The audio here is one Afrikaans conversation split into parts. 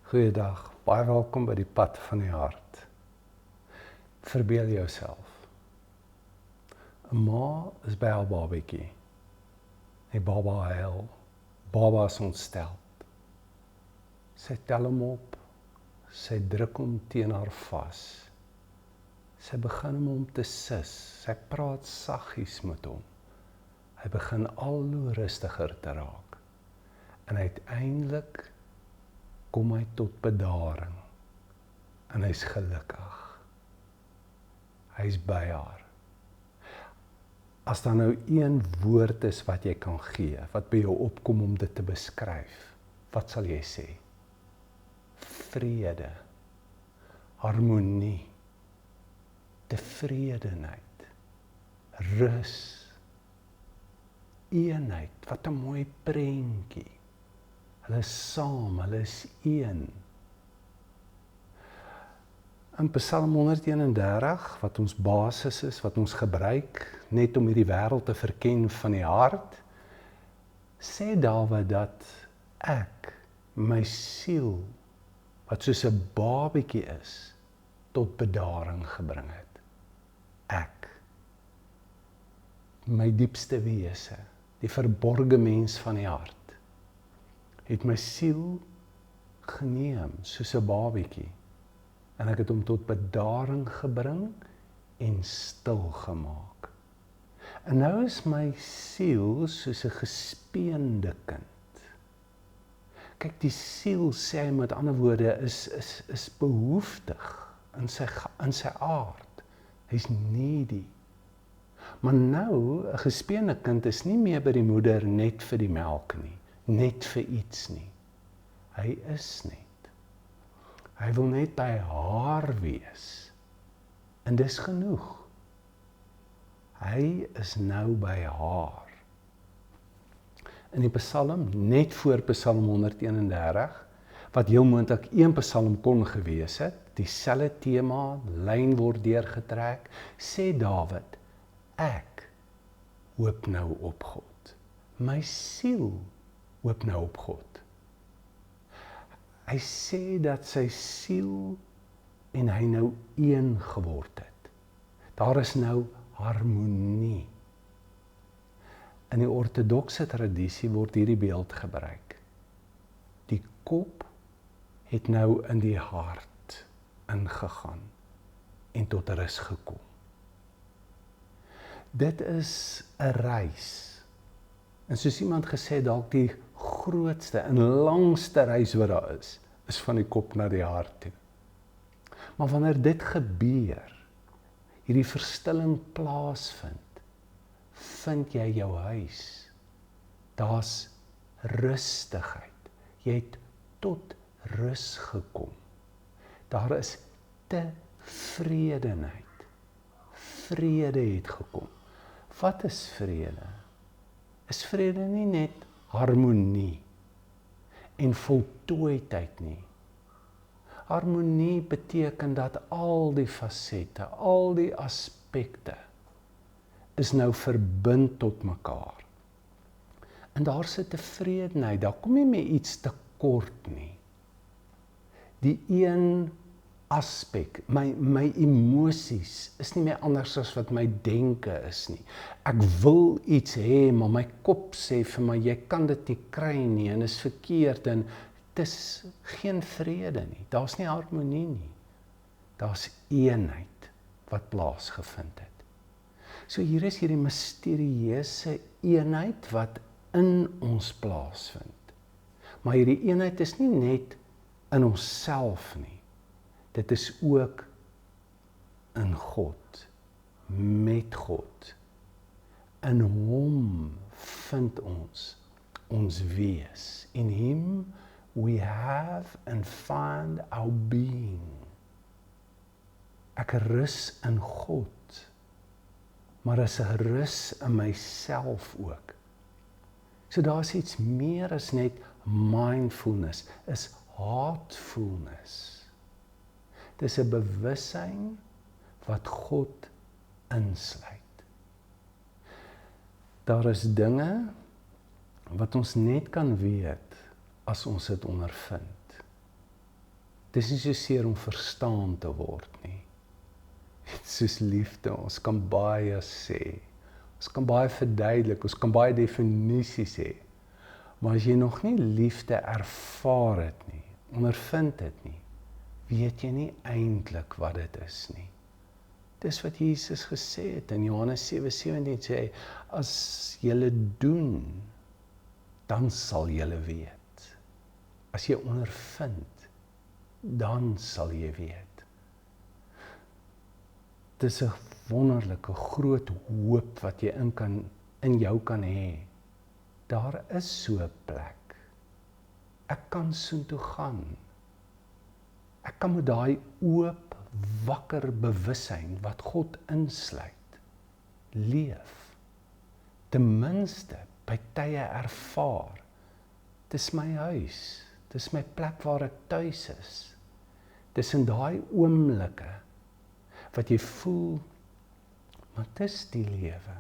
Goeiedag, baie welkom by die pad van die hart. Verbeel jouself. 'n Ma is by haar babatjie. Die baba huil, baba is ontsteld. Sy tel hom op, sy druk hom teen haar vas. Sy begin om te sus, sy praat saggies met hom. Hy begin al hoe rustiger te raak. En uiteindelik kom hy tot bedaring. En hy's gelukkig. Hy's by haar. As daar nou een woord is wat jy kan gee, wat by jou opkom om dit te beskryf, wat sal jy sê? Vrede, harmonie, tevredenheid, rus, eenheid, wat 'n mooi prentjie. Hulle is saam, hulle is een. In Psalm 131, wat ons basis is, wat ons gebruik, net om hierdie wêreld te verken van die hart, sê Dawid dat ek, my siel, wat soos 'n babatjie is, tot bedaring gebring het. Ek, my diepste wese, die verborge mens van die hart, het my siel geneem, soos 'n babatjie, en ek het hom tot bedaring gebring en stil gemaak. En nou is my siel soos 'n gespeende kind. Kyk, die siel, sê hy met ander woorde, is behoeftig in sy aard. Hy's needy. Maar nou, 'n gespeende kind is nie meer by die moeder net vir die melk nie, net vir iets nie. Hy is net. Hy wil net by haar wees. En dis genoeg. Hy is nou by haar. In die Psalm, net voor Psalm 131, wat heel moontlik een Psalm kon gewees het, dieselfde tema, lyn word deurgetrek, sê Dawid, ek hoop nou op God. My siel hoop nou op God. Hy sê dat sy siel en hy nou een geword het. Daar is nou harmonie. In die ortodokse tradisie word hierdie beeld gebruik. Die kop het nou in die hart ingegaan en tot rus gekom. Dit is 'n reis. En soos iemand gesê, dalk die grootste en langste reis wat daar is van die kop na die hart toe. Maar wanneer dit gebeur, hierdie verstilling plaasvind, vind jy jou huis. Daar's rustigheid. Jy het tot rus gekom. Daar is tevredenheid. Vrede het gekom. Wat is vrede? Is vrede nie net harmonie en voltooidheid nie? Harmonie beteken dat al die fasette, al die aspekte is nou verbind tot mekaar. En daar sit tevredenheid, daar kom nie meer iets tekort nie. Die een aspek, my emosies is nie meer anders as wat my denke is nie. Ek wil iets hê, maar my kop sê vir my, jy kan dit nie kry nie, en is verkeerd, en dit is geen vrede nie. Daar's nie harmonie nie. Daar's eenheid wat plaasgevind het. So hier is hierdie misterieuse eenheid wat in ons plaasvind. Maar hierdie eenheid is nie net in onsself nie. Dit is ook in God, met God. In hom vind ons wees. In him we have and find our being. Ek rus in God, maar is 'n rus in myself ook. So daar's iets meer as net mindfulness, is heartfulness. Dis 'n bewussyn wat God insluit. Daar is dinge wat ons net kan weet as ons dit ondervind. Dis nie so seer om verstaan te word nie. Soos liefde, ons kan baie sê, ons kan baie verduidelik, ons kan baie definisies hê, maar as jy nog nie liefde ervaar het nie, ondervind het nie, weet jy nie eintlik wat dit is nie. Dis wat Jesus gesê het in Johannes 7:17 sê hy, as julle doen, dan sal julle weet. As jy ondervind, dan sal jy weet. Dis 'n wonderlike groot hoop wat jy in jou kan hê. Daar is so 'n plek. Ek kan soontoe gaan. Ek kan met daai oop, wakker bewussyn wat God insluit, leef. Ten minste by tye ervaar. Dis my huis. Dis my plek waar ek tuis is. Dis in daai oomblikke wat jy voel, maar dis die lewe.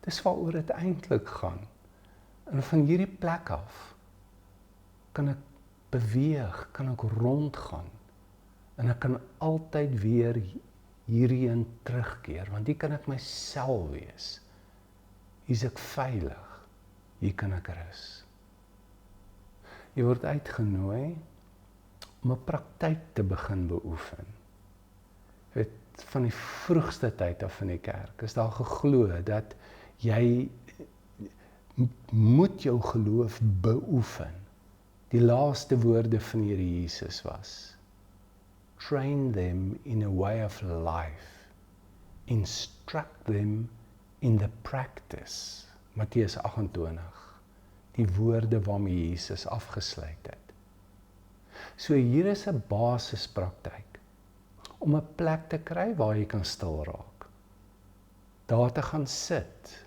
Dis waaroor dit eintlik gaan. En van hierdie plek af kan ek beweeg, kan ek rondgaan. En ek kan altyd weer hierheen terugkeer, want hier kan ek myself wees. Hier is ek veilig. Hier kan ek rus. Jy word uitgenooi om 'n praktyk te begin beoefen. Jy weet, van die vroegste tyd af in die kerk is daar geglo dat jy moet jou geloof beoefen. Die laaste woorde van die Here Jesus was: train them in a way of life. Instruct them in the practice. Matteus 28. Die woorde waarmee Jesus afgesluit het. So hier is 'n basispraktyk om 'n plek te kry waar jy kan stil raak. Daar te gaan sit,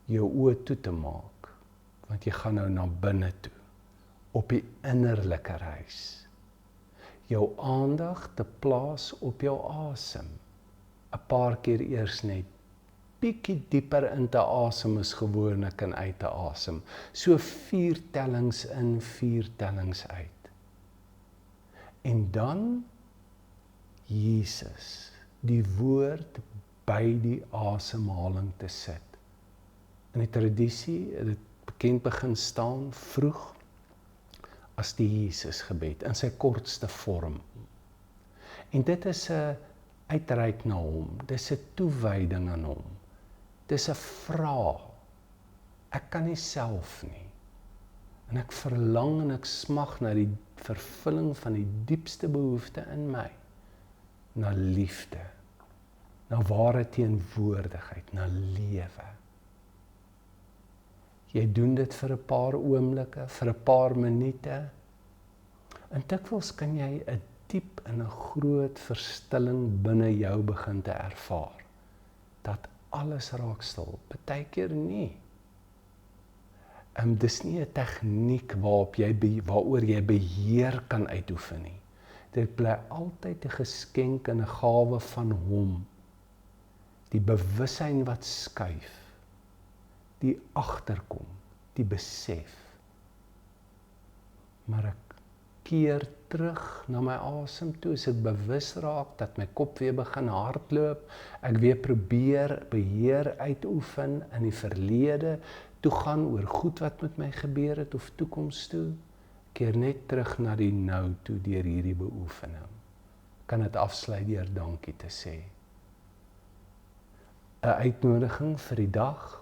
jou oë toe te maak, want jy gaan nou na binne toe, op die innerlike reis. Jou aandag te plaas op jou asem. 'n Paar keer eers net bietjie dieper in te asem as gewoonlik en uit te asem. So 4 tellings in, 4 tellings uit. En dan Jesus, die woord by die asemhaling te sit. In die tradisie het dit bekend begin staan vroeg as die Jesus gebed in sy kortste vorm. En dit is 'n uitreik na hom, dis 'n toewyding aan hom. Dis 'n vraag. Ek kan nie self nie. En ek verlang en ek smag na die vervulling van die diepste behoefte in my. Na liefde, na ware teenwoordigheid, na lewe. Jy doen dit vir 'n paar oomblikke, vir 'n paar minute. En dikwels kan jy 'n diep en 'n groot verstilling binne jou begin te ervaar. Dat alles raak stil, partykeer nie. Dis nie 'n tegniek waaroor jy beheer kan uitoefen nie. Dit bly altyd 'n geskenk en 'n gawe van hom. Die bewussyn wat skuif, die agterkom, die besef. Maar ek keer terug na my asem toe, as ek bewus raak dat my kop weer begin hardloop, ek weer probeer beheer uitoefen in die verlede, toe gaan oor goed wat met my gebeur het of toekoms toe, keer net terug na die nou toe deur hierdie beoefening. Kan dit afsluit deur dankie te sê. 'n Uitnodiging vir die dag,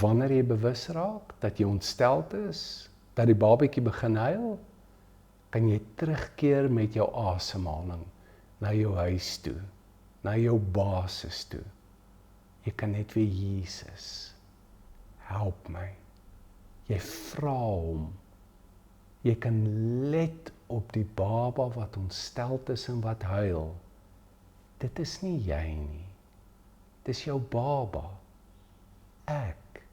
wanneer jy bewus raak, dat jy ontsteld is, dat die babatjie begin huil, kan jy terugkeer met jou asemhaling, na jou huis toe, na jou basis toe. Jy kan net weer Jesus, help my. Jy vra hom. Jy kan let op die baba wat ontsteld is en wat huil. Dit is nie jy nie. Dis jou baba. Ek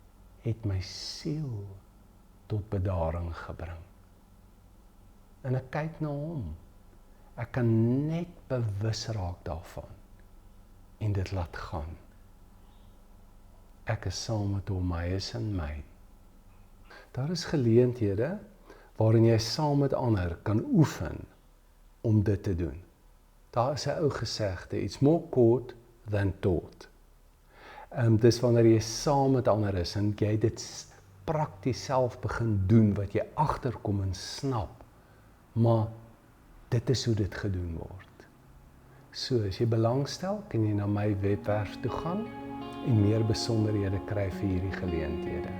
het my siel tot bedaring gebring. En ek kyk na hom. Ek kan net bewus raak daarvan en dit laat gaan. Ek is saam met hom, hy is in my. Daar is geleenthede waarin jy saam met ander kan oefen om dit te doen. Daar is 'n ou gesegde, it's more caught than taught. Dis wanneer jy saam met ander is en jy dit prakties self begin doen wat jy agterkom en snap, maar dit is hoe dit gedoen word. So, as jy belangstel, kan jy na my webwerf toe gaan en meer besonderhede kry vir hierdie geleenthede.